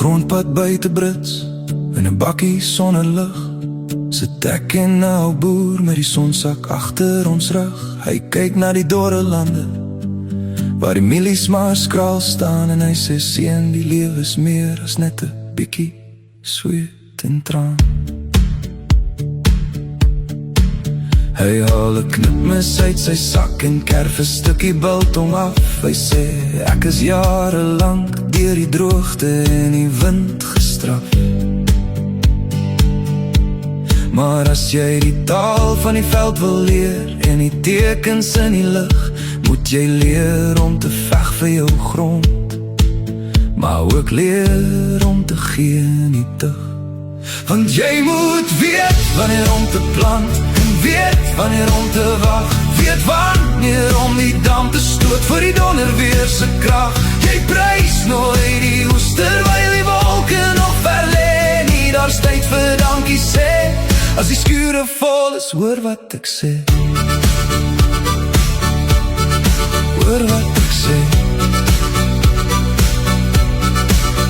grondpad buite Brits, in 'n bakkie sonnelig. Sit ek en nou boer met die sonsak agter ons rug. Hy kyk na die dorre lande, waar die mielies maar skraal staan. En hy sê, seun, die lewe is meer as net 'n bietjie sweet en traan. Hy haal 'n knipmes uit sy sak en kerf 'n stukkie biltong af. Hy sê, ek is jare lank deur die droogte en die wind gestraf. Maar as jy die taal van die veld wil leer en die tekens in die lug, moet jy leer om te veg vir jou grond, maar ook leer om te gee nie tug. Want jy moet weet wanneer om te plant en weet wanneer om te wag. Weet wanneer om die dam te stoot vir die donderweer se krag. Jy prys nooit die oes terwyl die wolke nog ver lê nie. Daar's tyd vir dankie sê as die skure vol is. Hoor wat ek sê, hoor wat ek sê,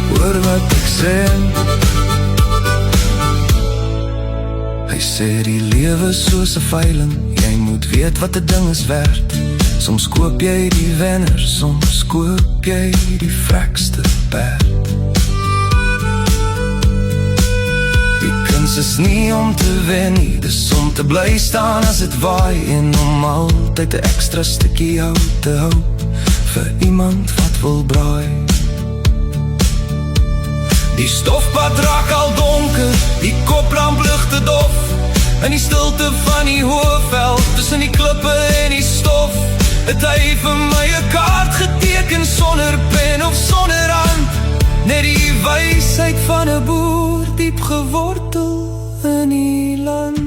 hoor wat ek sê. Hy sê die lewe soos 'n veiling, jy moet weet wat 'n ding is werd. Soms koop jy die wenner, soms koop jy die vrekste perd. Die kuns is nie om te wen nie, dis om te bly staan as dit waai. En om altyd 'n ekstra stukkie hout te hou vir iemand wat wil braai. Die stofpad raak al donker, die koplamp lig te dof. In die stilte van die hoofveld, tussen die klippe en die stof, het hy vir my 'n kaart geteken sonder pen of sonder hand. Net die wysheid van 'n boer, diep gewortel in die land.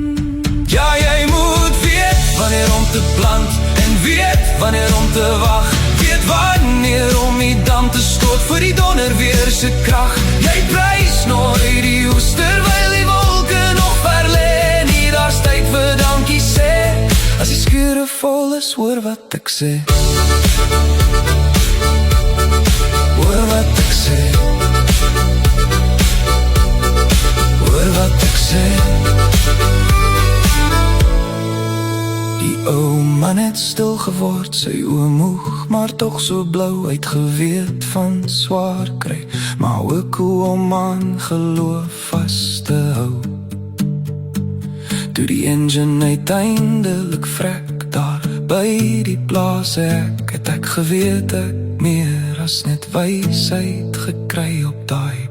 Ja, jy moet weet wanneer om te plant en weet wanneer om te wag. Weet wanneer om die dam te stoot vir die donderweer se krag. Jy prys nooit die oes terwyl die wolke nog ver lê nie. Daar's tyd vir dankie sê as die skure vol is. Hoor wat ek sê, hoor wat ek sê, hoor wat ek sê. Die ou man het stil geword, sy oë moeg, maar tog so blou. Uit geweet van swaar kry, maar ook hoe om aan geloof vas te hou. Toe die engine uiteindelik vrek daar by die plaas, het ek geweet ek meer as net wysheid gekry op daai